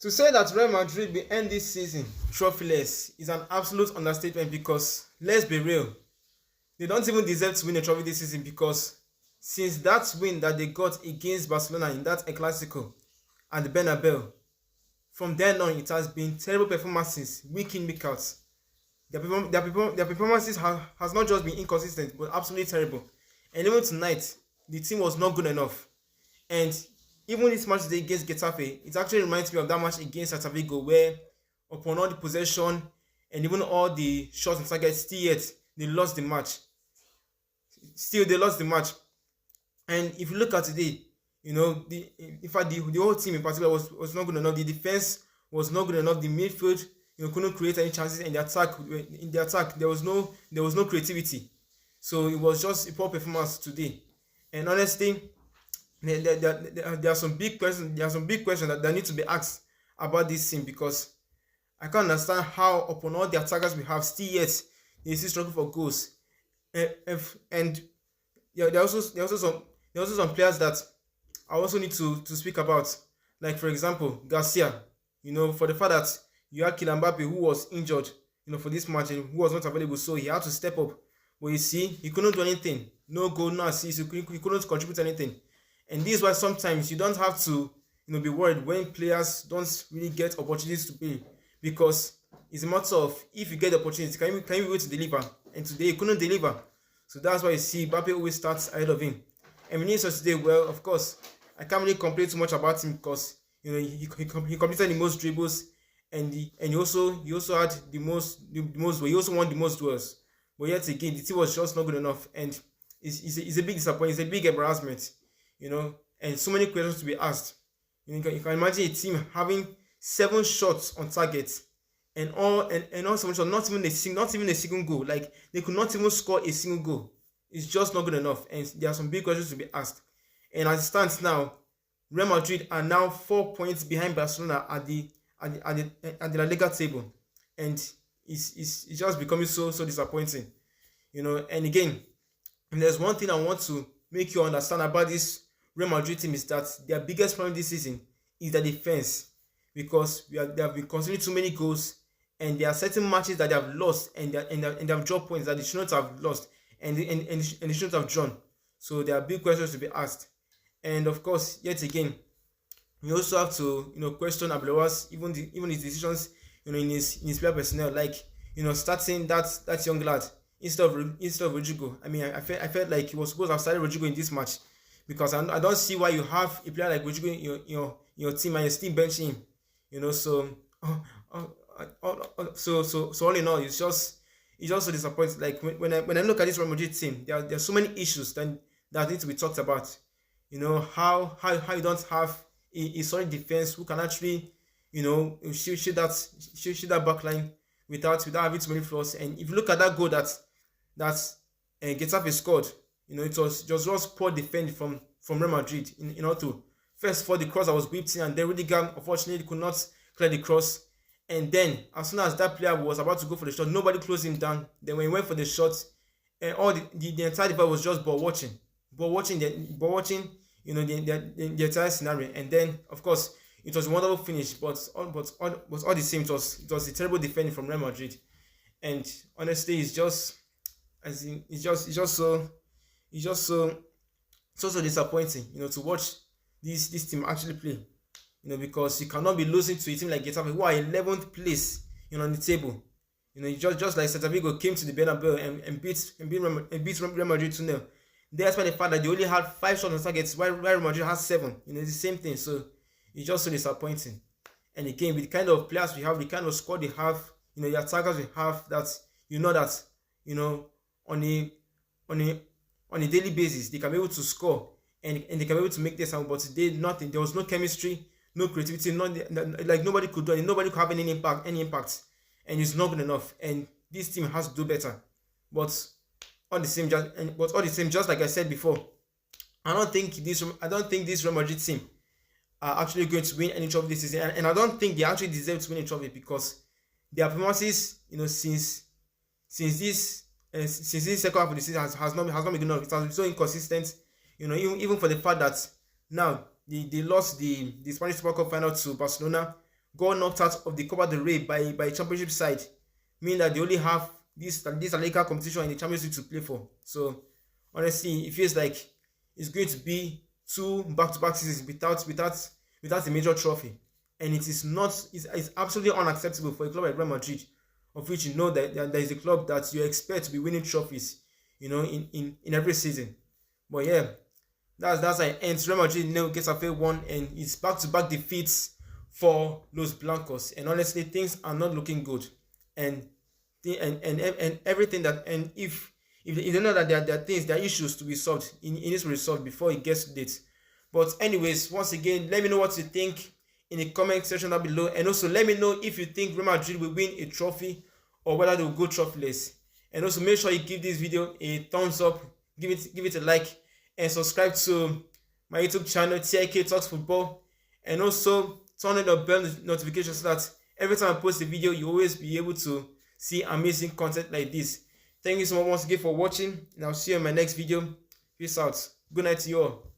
To say that Real Madrid will end this season trophyless is an absolute understatement because, let's be real, they don't even deserve to win a trophy this season because since that win that they got against Barcelona in that El Clasico at the Bernabeu, from then on it has been terrible performances week in, week out. Their performances has not just been inconsistent but absolutely terrible. And even tonight, the team was not good enough. And even this match today against Getafe, it actually reminds me of that match against Celta Vigo where upon all the possession and even all the shots on target, still yet they lost the match. Still they lost the match. And if you look at today, in fact the whole team in particular was not good enough. The defense was not good enough. The midfield, couldn't create any chances, and the attack there was no creativity. So it was just a poor performance today. And honestly, there are some big questions. There are some big questions that need to be asked about this team because I can't understand how upon all the attackers we have, still yet they still struggle for goals. And yeah, there are also some players that I also need to speak about. Like for example, Garcia. For the fact that you had Kylian Mbappe who was injured, for this match and who was not available, so he had to step up. But you see, he couldn't do anything. No goal, no assist. He couldn't contribute anything. And this is why sometimes you don't have to, be worried when players don't really get opportunities to play, because it's a matter of if you get the opportunity, can you be able to deliver? And today he couldn't deliver. So that's why you see Mbappe always starts ahead of him. And Vinicius today, well, of course, I can't really complain too much about him because he completed the most dribbles and he also had the most he also won the most duels. But yet again, the team was just not good enough, and it's a big disappointment. It's a big embarrassment, and so many questions to be asked. You can imagine a team having 7 shots on target and all 7 shots, not even a single goal. Like they could not even score a single goal. It's just not good enough, and there are some big questions to be asked. And as it stands now, Real Madrid are now 4 points behind Barcelona at the La Liga table, and it's just becoming so disappointing. And again, if there's one thing I want to make you understand about this Real Madrid team is that their biggest problem this season is the defense, because they have been conceding too many goals, and there are certain matches that they have lost and they have dropped points that they shouldn't have lost and they shouldn't have drawn. So there are big questions to be asked. And of course, yet again, we also have to question Abelawas, even his decisions in his player personnel, like starting that young lad instead of Rodrigo. I mean, I felt like he was supposed to have started Rodrigo in this match, because I don't see why you have a player like Rodrigo in your team and you're still benching him. So so all in all, it's just so disappointing. Like when I look at this Real Madrid team, there are so many issues that need to be talked about. How you don't have a solid defense who can actually shield that back line without having too many flaws. And if you look at that goal that Getafe scored, it was just poor defending from Real Madrid in all two. First for the cross that was whipped in, and then Rudiger unfortunately could not clear the cross. And then as soon as that player was about to go for the shot, nobody closed him down. Then when he went for the shot, and all the entire defense was just ball watching the entire scenario. And then of course it was a wonderful finish, but all the same, it was a terrible defending from Real Madrid. And honestly, it's just so disappointing, to watch this team actually play. Because you cannot be losing to a team like Getafe, who are 11th place, on the table. Just like Celta Vigo came to the Bernabeu and beat Real Madrid 2-0. Despite the fact that they only had 5 shots on targets, while Real Madrid has 7. It's the same thing. So it's just so disappointing. And again, with the kind of players we have, the kind of squad we have, the attackers we have, that on a daily basis they can be able to score and they can be able to make this happen. But today, nothing. There was no chemistry, no creativity, like nobody could do it. Nobody could have any impact, and it's not good enough. And this team has to do better. But all the same, just like I said before, I don't think this Real Madrid team are actually going to win any trophy this season, and I don't think they actually deserve to win a trophy, because their performances, since this second half of the season has not been good enough. It has been so inconsistent. Even for the fact that now they lost the Spanish Super Cup final to Barcelona, got knocked out of the Copa del Rey by championship side, meaning that they only have this La Liga competition in the Champions League to play for. So honestly, it feels like it's going to be two back-to-back seasons without a major trophy, and it is not. It's absolutely unacceptable for a club like Real Madrid, of which you know that there is a club that you expect to be winning trophies, in every season. But yeah, that's how it ends. Real Madrid now Getafe won, and it's back-to-back defeats for Los Blancos. And honestly, things are not looking good. And and everything that, and if they know that there are issues to be solved, it needs to be resolved before it gets to date. But anyways, once again, let me know what you think in the comment section down below, and also let me know if you think Real Madrid will win a trophy or whether they will go trophyless. And also make sure you give this video a thumbs up, give it a like, and subscribe to my YouTube channel T.IK Talks Football, and also turn on the bell notification so that every time I post a video you always be able to see amazing content like this. Thank you so much once again for watching, and I'll see you in my next video. Peace out. Good night to you all.